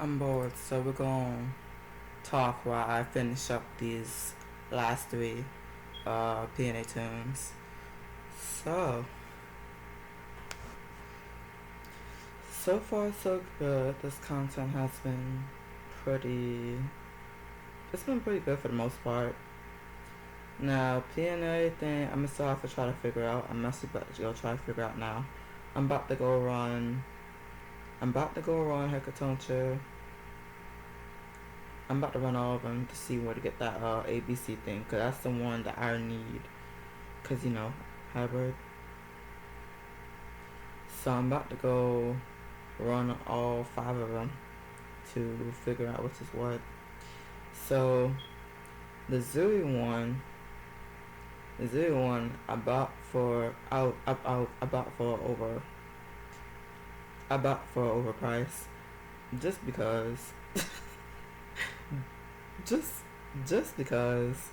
I'm bored, so we're gonna talk while I finish up these last three PNA tunes. So, so far so good. This content has been pretty. It's been pretty good for the most part. Now, PNA thing, I'm still have to try to figure out. I'm mostly about to go try to figure out now. I'm about to go run. I'm about to go run Hekatoncha. I'm about to run all of them to see where to get that ABC thing, cause that's the one that I need. Cause you know, hybrid. So I'm about to go run all 5 of them to figure out which is what. So the Zuri one, I bought for I bought for overpriced, just because, just because.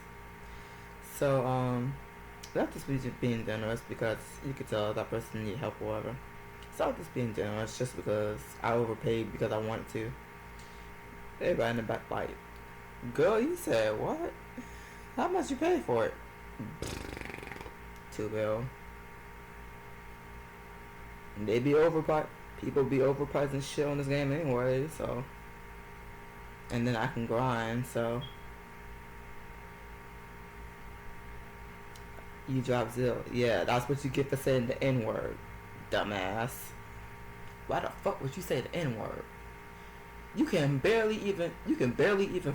So that's just being generous because you could tell that person need help or whatever. So I'm just being generous just because I overpaid because I wanted to. Everybody in the back like, girl, you said what? How much you pay for it? 2 bill. They be overpriced. People be overpricing shit on this game anyway, so. And then I can grind, so. You drop Zill. Yeah, that's what you get for saying the N word, dumbass. Why the fuck would you say the N word? You can barely even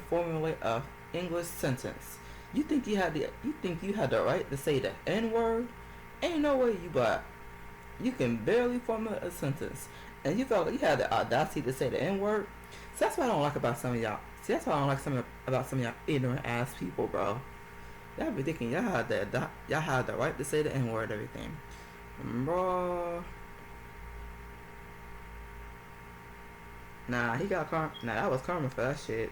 formulate a English sentence. You think you had the right to say the N word? Ain't no way you got. You can barely formulate a sentence, and you felt like you had the audacity to say the N word. So that's what I don't like about some of y'all. See, that's what I don't like about some of y'all ignorant ass people, bro. Y'all be thinking y'all had the right to say the N word, everything, bro. Nah, he got karma. Nah, that was karma for that shit.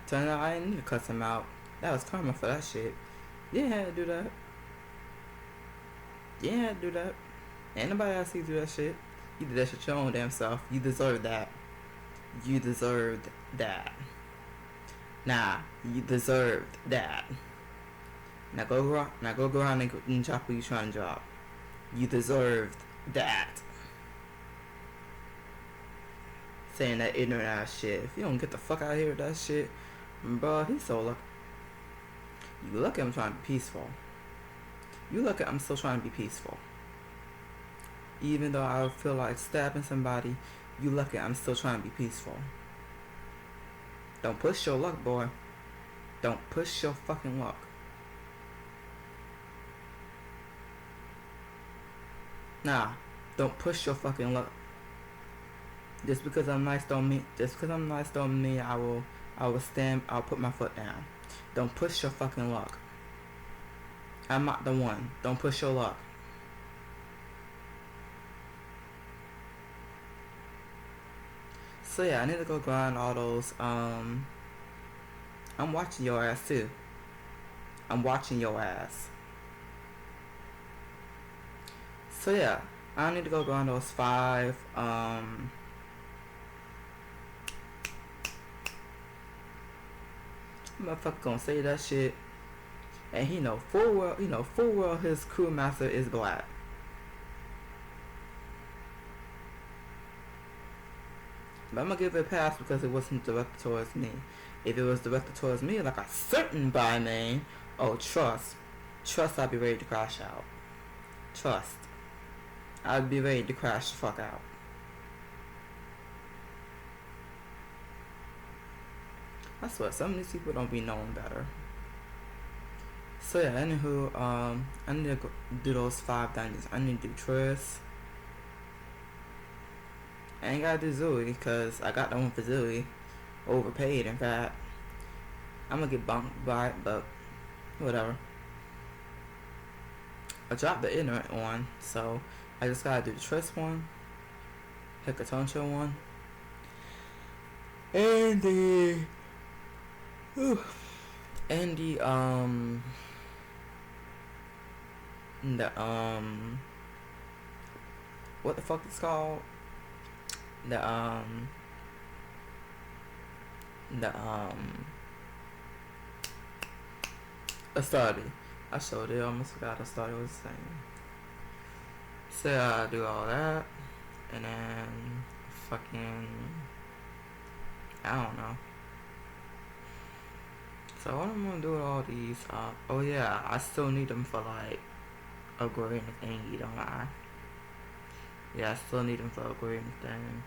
Turned out I didn't need to cuss him out. That was karma for that shit. You didn't have to do that. You didn't have to do that. Ain't nobody asked you to do that shit. You did that shit your own damn self. You deserved that. You deserved that. Nah, you deserved that. Now go around and drop what you trying to drop. You deserved that. Saying that ignorant ass shit. If you don't get the fuck out of here with that shit, bro, he's so lucky. You look at him trying to be peaceful. You look at I'm still trying to be peaceful. Even though I feel like stabbing somebody, you look at I'm still trying to be peaceful. Don't push your luck, boy. Don't push your fucking luck. Nah, don't push your fucking luck. Just because I'm nice don't mean I'll put my foot down. Don't push your fucking luck. I'm not the one. Don't push your luck. So yeah, I need to go grind all those. I'm watching your ass too. I'm watching your ass. So yeah, I need to go grind those 5. Motherfucker gonna say that shit, and he know full well his crewmaster is black. But I'm gonna give it a pass because it wasn't directed towards me. If it was directed towards me, like a certain by name, oh trust, I'd be ready to crash out. Trust, I'd be ready to crash the fuck out. I swear, some of these people don't be knowing better. So yeah, anywho, I need to go do those 5 dungeons. I need to do Triss. I ain't gotta do Zooey because I got the one for Zooey. Overpaid, in fact. I'm gonna get bumped by it, but whatever. I dropped the ignorant one, so I just gotta do the Triss one, Hekatoncha one, and the what the fuck is called? the the a study. I showed it. I almost forgot a study was saying. So I do all that, and then fucking I don't know. So what I'm gonna do with all these? Oh yeah, I still need them for like upgrading the thingy, don't I? Yeah, I still need them for upgrading the thing.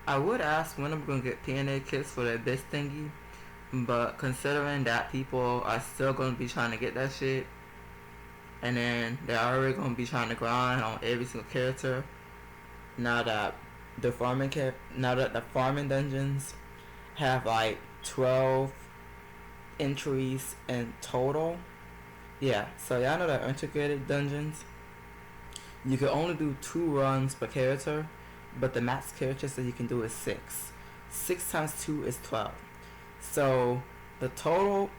I would ask when I'm gonna get PNA kits for that best thingy, but considering that people are still gonna be trying to get that shit, and then they're already gonna be trying to grind on every single character, now that now that the farming dungeons have like 12 entries in total. Yeah, so y'all know that integrated dungeons, you can only do 2 runs per character, but the max characters that you can do is 6. 6 times 2 is 12. So the total,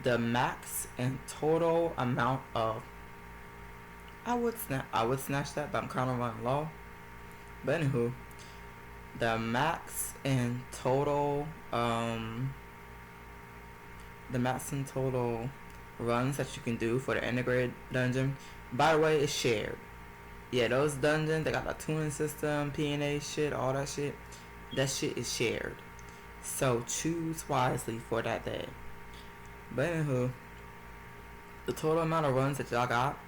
the max and total amount of, I would snatch that, but I'm kind of running low. But anywho, the max and total, the max and total runs that you can do for the integrated dungeon, by the way, is shared. Yeah, those dungeons, they got the tuning system, PNA shit, all that shit. That shit is shared. So choose wisely for that day. But anywho, the total amount of runs that y'all got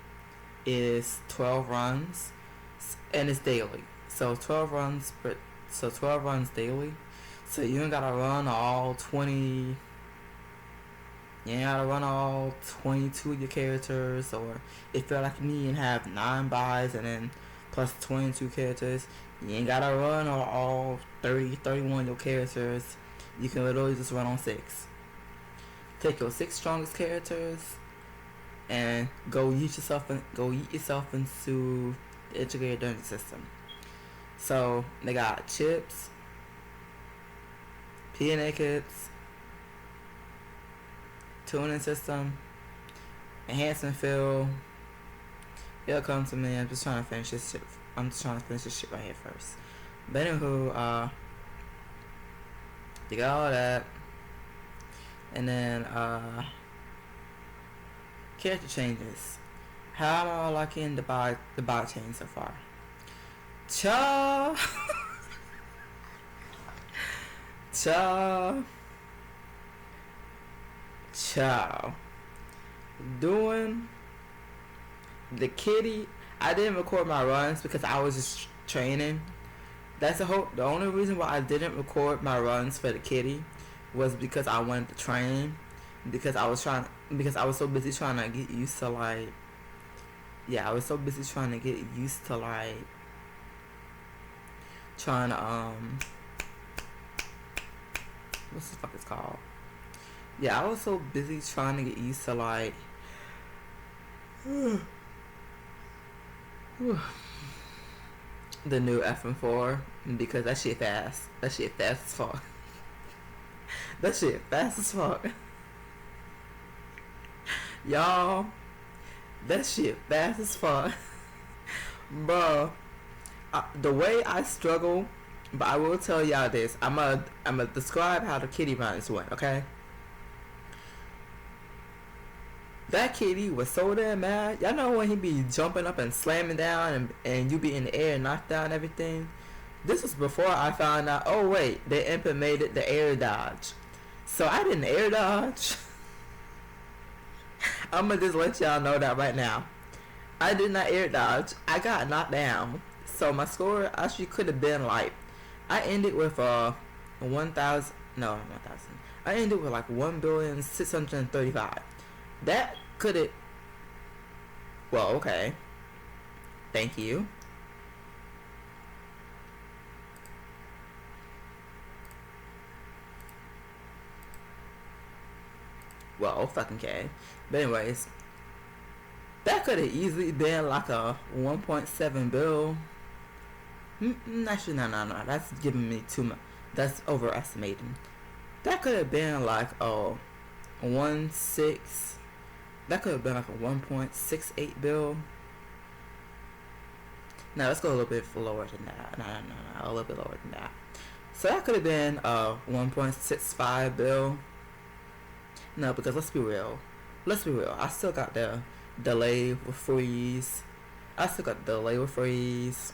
is 12 runs, and it's daily. So 12 runs daily. So you ain't gotta run all 20. You ain't gotta run all 22 of your characters, or if you're like me and have 9 buys and then plus 22 characters, you ain't gotta run all 30, 31 of your characters. You can literally just run on 6. Take your 6 strongest characters and go yeet yourself into the integrated dungeon system. So they got chips, PNA kits, tuning system, enhancement field. It'll come to me. I'm just trying to finish this shit. Right here first. But anywho, you got all that, and then character changes. How am I liking the buy chain so far? Cha. Ciao. Doing the kitty. I didn't record my runs because I was just training. The only reason why I didn't record my runs for the kitty was because I wanted to train. Because I was so busy trying to get used to like. Yeah, I was so busy trying to get used to like. Trying to what's the fuck it's called? Yeah, I was so busy trying to get used to like the new FM4, because that shit fast. That shit fast as fuck. That shit fast as fuck. Y'all, that shit fast as fuck. Bro, the way I struggle, but I will tell y'all this. I'm gonna describe how the kitty runs went, okay? That kitty was so damn mad. Y'all know when he be jumping up and slamming down and you be in the air and knocked down everything? This was before I found out, oh wait, they implemented the air dodge. So I didn't air dodge. I'ma just let y'all know that right now. I did not air dodge. I got knocked down. So my score actually could have been like, I ended with 1,000, no, 1,000. I ended with like 1,635,000. That could it. Well, okay. Thank you. Well, fucking okay. But anyways, that could have easily been like a 1.7 bill. Actually, no. That's giving me too much. That's overestimating. That could have been like a 1.6. That could have been like a 1.68 bill. No, let's go a little bit lower than that. No, a little bit lower than that. So that could have been a 1.65 bill. No, because let's be real. Let's be real. I still got the delay with freeze. I still got the delay with freeze.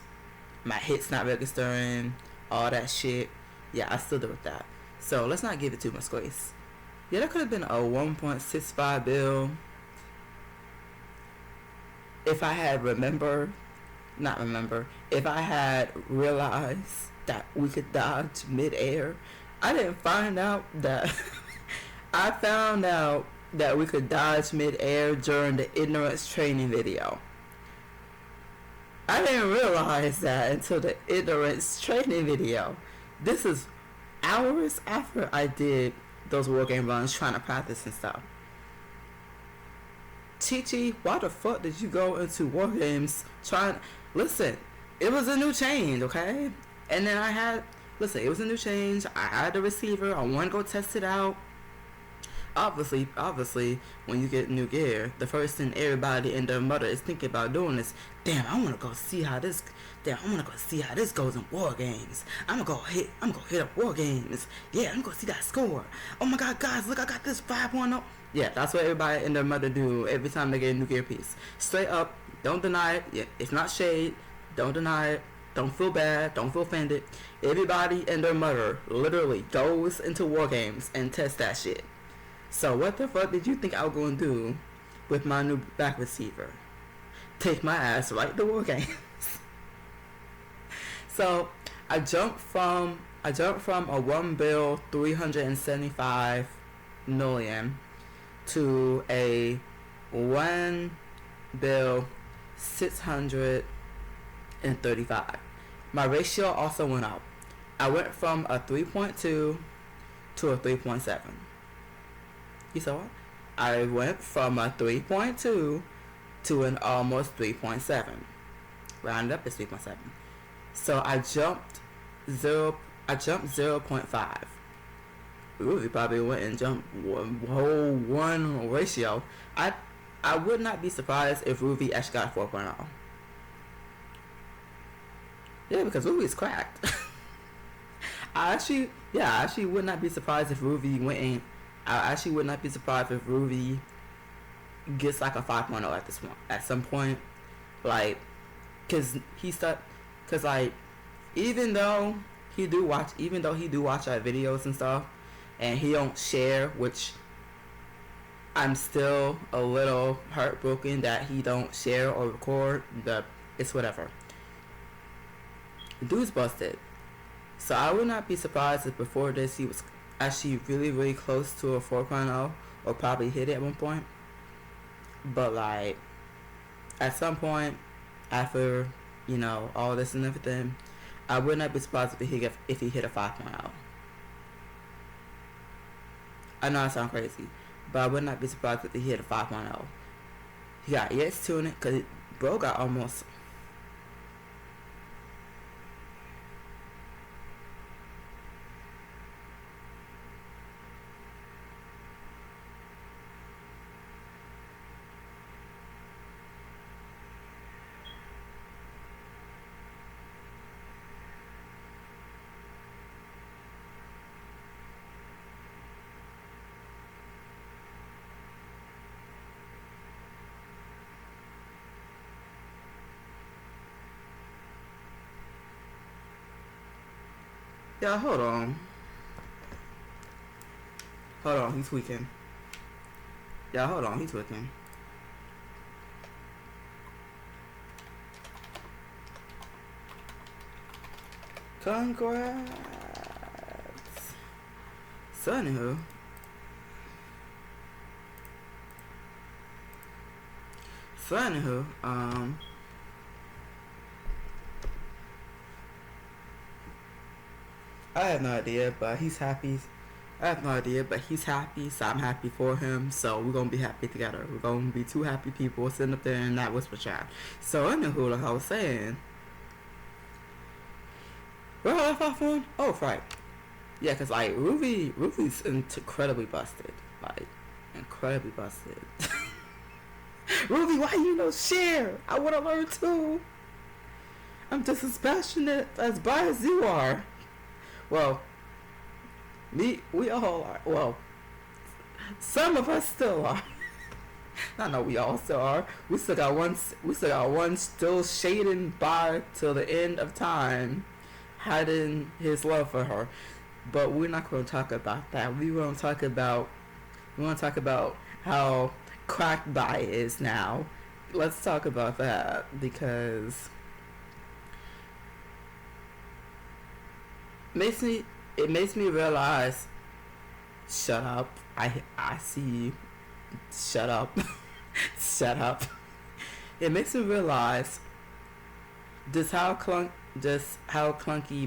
My hits not registering. All that shit. Yeah, I still do with that. So let's not give it too much grace. Yeah, that could have been a 1.65 bill. If I had if I had realized that we could dodge mid-air. I didn't find out that I found out that we could dodge mid-air during the ignorance training video. I didn't realize that until the ignorance training video. This is hours after I did those war game runs trying to practice and stuff. Chi, why the fuck did you go into war games trying? Listen, it was a new change, okay? And then it was a new change. I had the receiver. I want to go test it out. Obviously, when you get new gear, the first thing everybody and their mother is thinking about doing is, damn, I want to go see how this goes in war games. I'm gonna go hit up war games. Yeah, I'm gonna see that score. Oh my God, guys, look, I got this 5.0. Yeah, that's what everybody and their mother do every time they get a new gear piece. Straight up, don't deny it. Yeah, it's not shade. Don't deny it. Don't feel bad. Don't feel offended. Everybody and their mother literally goes into war games and tests that shit. So what the fuck did you think I was going to do with my new back receiver? Take my ass right to war games. So I jumped from a 1 bill 375 million to a 1 bill 635. My ratio also went up. I went from a 3.2 to a 3.7. You saw it? I went from a 3.2 to an almost 3.7. Rounded up is 3.7. So I jumped 0.5. Ruby probably went and jumped whole one ratio. I would not be surprised if Ruby actually got 4.0. Yeah, because Ruby is cracked. I actually would not be surprised if Ruby went and I actually would not be surprised if Ruby gets like a 5.0 at this point. At some point, like, cause like, even though he do watch our videos and stuff, and he don't share, which I'm still a little heartbroken that he don't share or record. It's whatever. The dude's busted. So I would not be surprised if before this he was actually really, really close to a 4.0 or probably hit it at one point. But like, at some point after, all this and everything, I would not be surprised if he hit a 5.0. I know I sound crazy, but I would not be surprised if he hit a 5.0. He got EX tuning because bro got almost. Yeah, hold on, he's tweaking. Yeah, hold on, he's tweaking. Congrats. So anywho, I have no idea, but he's happy. I have no idea, but he's happy, so I'm happy for him. So we're gonna be happy together. We're gonna be two happy people sitting up there in that whisper chat. So anywho, like I was saying, where I left off on? Oh, right. Yeah, cause like Ruby's incredibly busted. Like incredibly busted. Ruby, why you no share? I wanna learn too. I'm just as passionate as bi as you are. Well, we all are. Well, some of us still are. I know we all still are. We still got one. We still got one still shading by till the end of time, hiding his love for her. But we're not going to talk about that. We want to talk about. We want to talk about how cracked bi is now. Let's talk about that because it makes me realize. Shut up. I see you. Shut up. Shut up. It makes me realize just how clunky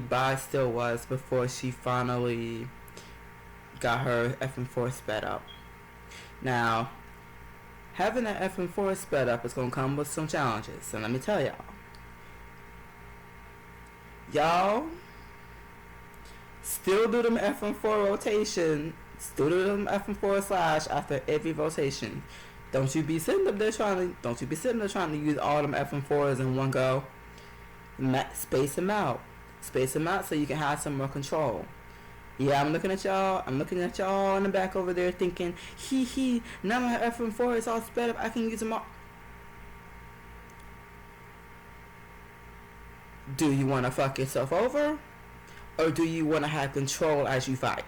bi still was before she finally got her FM4 sped up. Now, having that FM4 sped up is gonna come with some challenges, and let me tell y'all still do them FM4 rotation. Still do them FM4 slash after every rotation. Don't you be sitting up there trying to use all them FM4s in one go. Space them out. Space them out so you can have some more control. Yeah, I'm looking at y'all in the back over there thinking, now my FM4 is all sped up, I can use them all. Do you want to fuck yourself over? Or do you want to have control as you fight?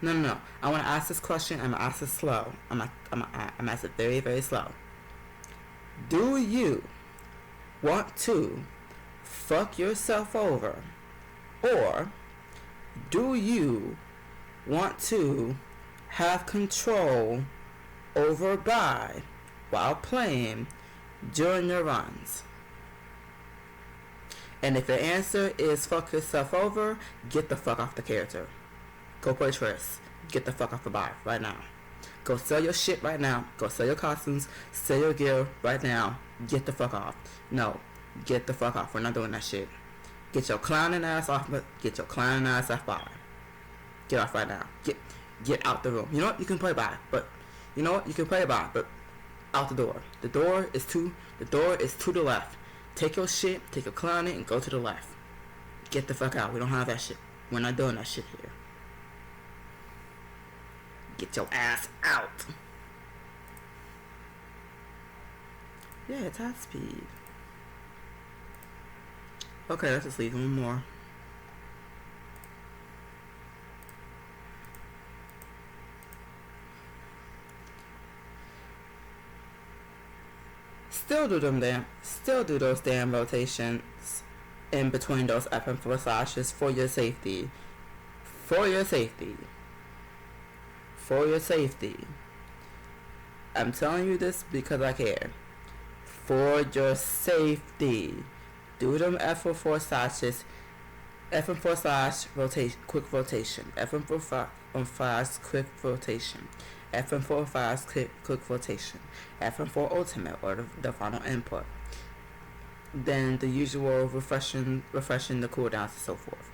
No. I want to ask this question. I'm going to ask it slow. I'm ask it very, very slow. Do you want to fuck yourself over? Or do you want to have control over bi while playing during your runs? And if the answer is fuck yourself over, get the fuck off the character. Go play Triss. Get the fuck off the bi right now. Go sell your shit right now. Go sell your costumes. Sell your gear right now. Get the fuck off. No. Get the fuck off. We're not doing that shit. Get your clowning ass off. Get your clowning ass off bi. Get off right now. Get out the room. You know what? You can play bi, but you know what? You can play bi, but out the door. The door is to the left. Take your shit, take your clowning, and go to the left. Get the fuck out. We don't have that shit. We're not doing that shit here. Get your ass out. Yeah, it's high speed. Okay, let's just leave one more. Still do those damn rotations in between those FM4 slashes for your safety. For your safety. I'm telling you this because I care. For your safety. Do them FM4 slashes. FM4 slash quick rotation. FM4 fast quick rotation. FM4 fast quick rotation. FM4 ultimate or the final input. Then the usual refreshing the cooldowns and so forth.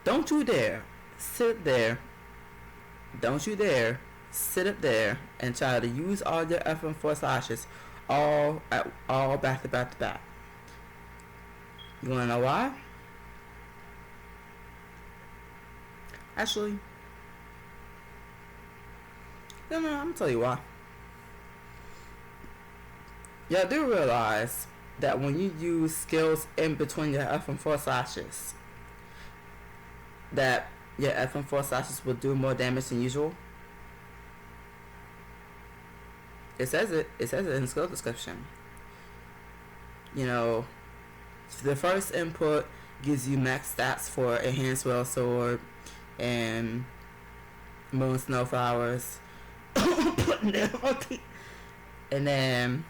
Don't you dare sit there. Don't you dare sit up there and try to use all your FM4 slashes all back to back. You wanna know why? Actually, no, I'm gonna tell you why. Y'all do realize that when you use skills in between your FM4 slashes, that your FM4 slashes will do more damage than usual? It says it in the skill description. You know, the first input gives you max stats for Enhanced Well Sword and Moon Snowflowers. And then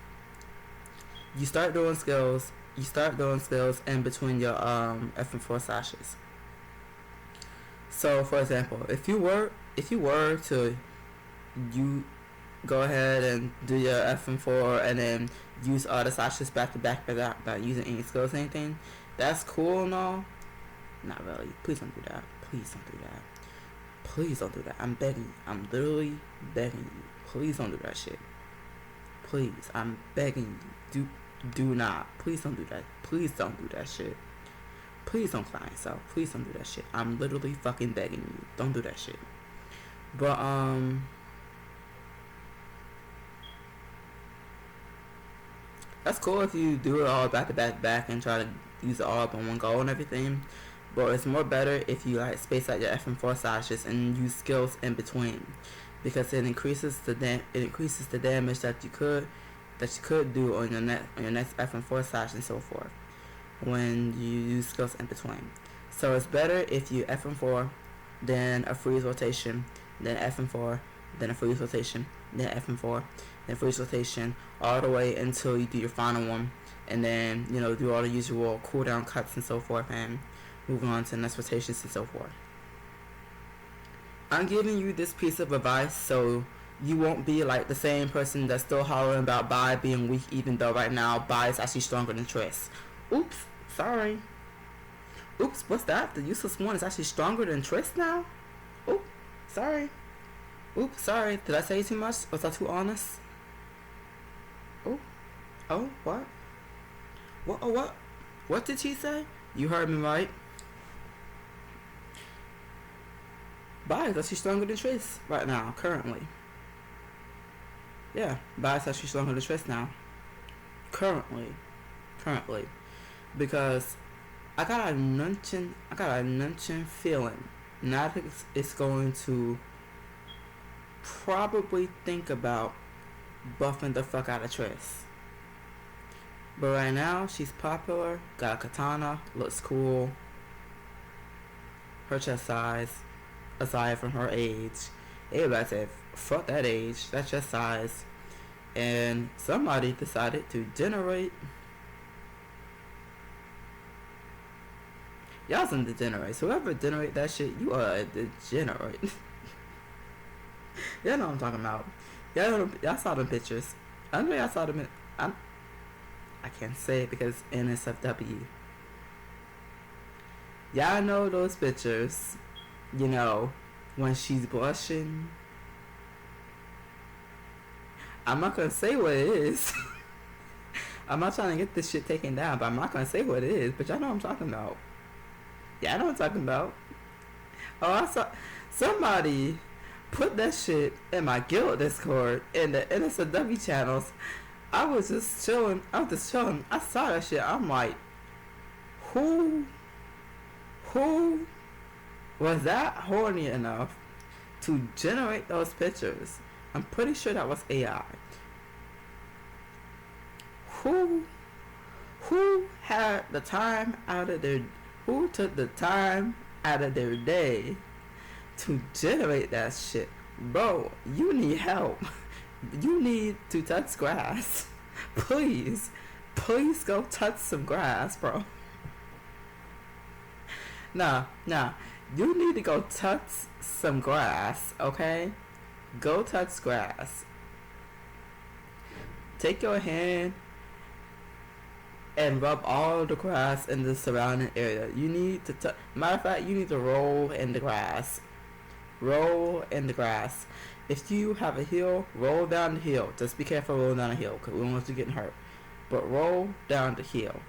you start doing skills in between your FM4 slashes. So for example, if you were to go ahead and do your FM4 and then use all the slashes back to back without using any skills or anything, that's cool and all. Not really. Please don't do that. I'm begging you. I'm literally begging you. Please don't do that shit. Please, I'm begging you. Do not. Please don't do that. Please don't do that shit. Please don't clown yourself. Please don't do that shit. I'm literally fucking begging you. Don't do that shit. But that's cool if you do it all back to back and try to use it all up in one go and everything. But it's more better if you like space out your FM4 slashes and use skills in between, because it increases the damage that you could do on your next FM4 slash and so forth when you use skills in between. So it's better if you FM4, then a freeze rotation, then FM4, then a freeze rotation, then FM4, then freeze rotation, all the way until you do your final one, and then do all the usual cooldown cuts and so forth, and moving on to the next rotations and so forth. I'm giving you this piece of advice so you won't be like the same person that's still hollering about Bai being weak, even though right now Bai is actually stronger than Triss. Oops, sorry. Oops, what's that? The useless one is actually stronger than Triss now? Oops, sorry. Oops, sorry. Did I say too much? Was I too honest? Oh, what? What? What did she say? You heard me right. Bai is actually stronger than Triss right now, currently. Yeah, Bai is actually stronger than Triss now. Currently. Because I got a nunching feeling Natix is going to probably think about buffing the fuck out of Triss. But right now, she's popular, got a katana, looks cool. Her chest size, aside from her age, everybody said, fuck that age, that's chest size. And somebody decided to generate. Y'all some degenerates. Whoever generate that shit, you are a degenerate. Y'all know what I'm talking about. Y'all saw the pictures. I know y'all saw them. I can't say it because NSFW. Y'all know those pictures. When she's blushing. I'm not gonna say what it is. I'm not trying to get this shit taken down, but I'm not gonna say what it is. But y'all know what I'm talking about. Yeah, I know what I'm talking about. Oh, I saw somebody put that shit in my guild Discord in the NSFW channels. I was just chilling. I saw that shit. I'm like, who was that horny enough to generate those pictures? I'm pretty sure that was AI. Who had the time out of their who took the time out of their day to generate that shit? Bro, you need help. You need to touch grass. Please go touch some grass, bro. Nah, you need to go touch some grass, okay? Go touch grass. Take your hand and rub all the grass in the surrounding area. You need to matter of fact, you need to roll in the grass. Roll in the grass. If you have a hill, roll down the hill. Just be careful rolling down the hill, because we don't want you getting hurt. But roll down the hill.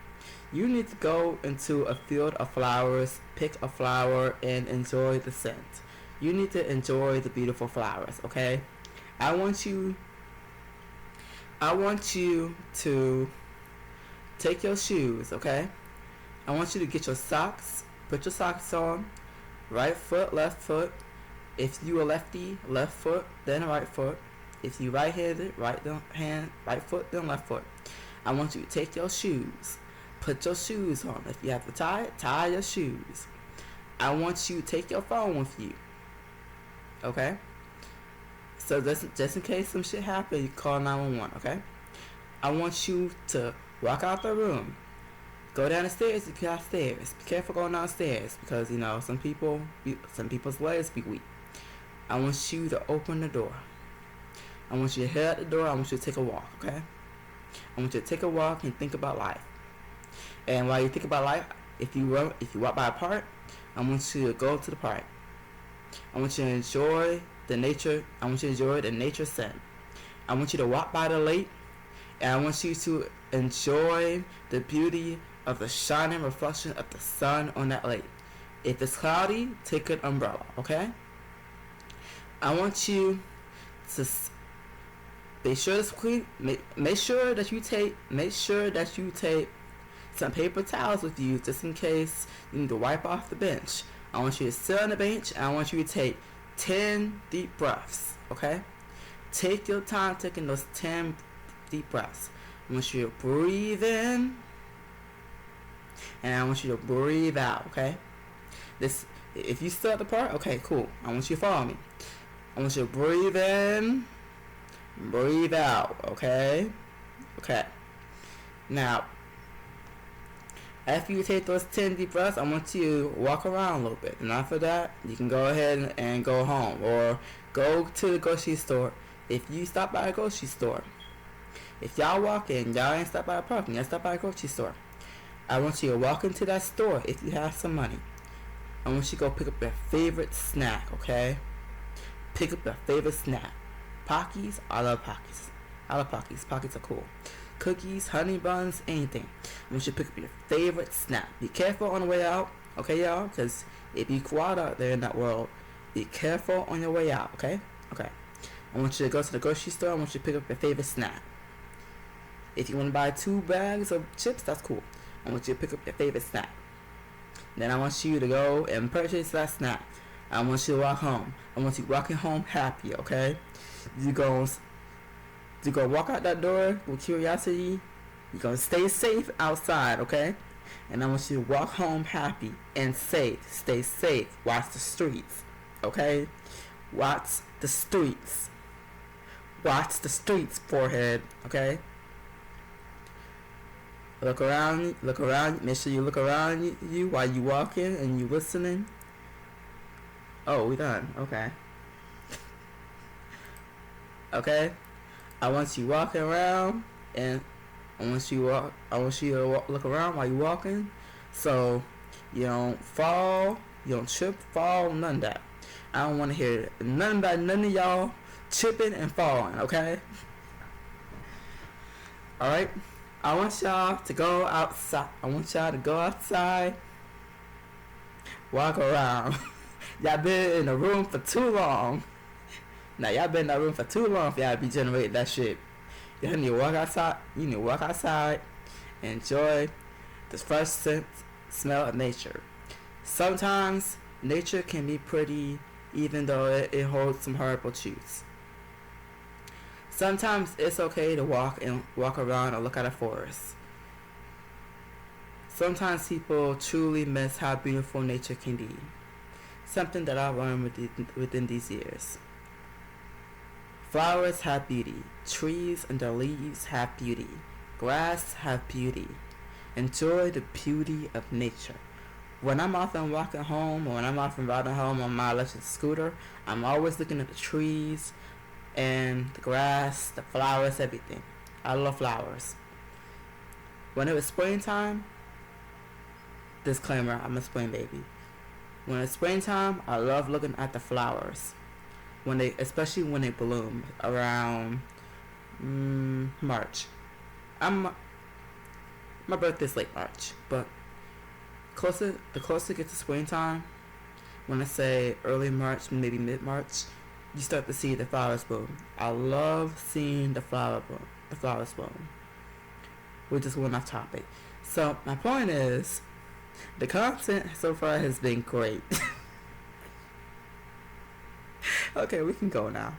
You need to go into a field of flowers, pick a flower, and enjoy the scent. You need to enjoy the beautiful flowers, okay? I want you to take your shoes, okay? I want you to get your socks, put your socks on, right foot, left foot. If you a lefty, left foot, then right foot. If you right-handed, right foot, then left foot. I want you to take your shoes, put your shoes on. If you have to tie your shoes. I want you to take your phone with you, okay? So just in case some shit happen, you call 911, okay? I want you to walk out the room, go down the stairs if you have stairs. Be careful going downstairs because some people's legs be weak. I want you to open the door. I want you to head out the door. I want you to take a walk, okay? I want you to take a walk and think about life. And while you think about life, if you walk by a park, I want you to go to the park. I want you to enjoy the nature. I want you to enjoy the nature scent. I want you to walk by the lake And I want you to enjoy the beauty of the shining reflection of the sun on that lake. If it's cloudy, take an umbrella, okay? I want you to make sure it's clean. Make sure that you take some paper towels with you just in case you need to wipe off the bench. I want you to sit on the bench and I want you to take 10 deep breaths, okay? Take your time taking those 10 deep breaths. I want you to breathe in and I want you to breathe out, okay? If you still at the part, okay, cool. I want you to follow me. I want you to breathe in, breathe out, okay? Okay. Now, after you take those 10 deep breaths, I want you to walk around a little bit. And after that, you can go ahead and go home. Or go to the grocery store. If you stop by a grocery store. If y'all walk in, y'all ain't stop by a park, y'all stop by a grocery store. I want you to walk into that store if you have some money. I want you to go pick up your favorite snack, okay? Pick up your favorite snack. Pockies, I love Pockies. I love Pockies. Pockies are cool. Cookies, honey buns, anything. I want you to pick up your favorite snack. Be careful on the way out, okay, y'all? Because if you go out there in that world, be careful on your way out, okay? Okay. I want you to go to the grocery store. I want you to pick up your favorite snack. If you want to buy 2 bags of chips, that's cool. I want you to pick up your favorite snack. Then I want you to go and purchase that snack. I want you to walk home. I want you walking home happy, okay? You're going to walk out that door with curiosity. You're going to stay safe outside, okay? And I want you to walk home happy and safe. Stay safe. Watch the streets, okay? Watch the streets. Watch the streets, forehead, okay? Look around, make sure you look around you while you walking and you listening. Oh, we done, okay. Okay? I want you walking around and I want you to look around while you walking so you don't fall, you don't trip, fall, none of that. I don't want to hear none of y'all tripping and falling, okay? Alright? I want y'all to go outside. Walk around. Y'all been in the room for too long. Now y'all been in that room for too long for y'all to be generating that shit. You need to walk outside. You need to walk outside and enjoy the first smell of nature. Sometimes nature can be pretty, even though it holds some horrible truths. Sometimes it's okay to walk around and look at a forest. Sometimes people truly miss how beautiful nature can be. Something that I've learned within these years. Flowers have beauty. Trees and their leaves have beauty. Grass have beauty. Enjoy the beauty of nature. When I'm often walking home or when I'm often riding home on my electric scooter, I'm always looking at the trees and the grass, the flowers, everything. I love flowers. When it was springtime, disclaimer, I'm a spring baby. When it's springtime, I love looking at the flowers. Especially when they bloom around March. My birthday's late March, but the closer it gets to springtime, when I say early March, maybe mid-March, you start to see the flowers bloom. I love seeing the flowers bloom. We just went off topic. So my point is, the content so far has been great. Okay, we can go now.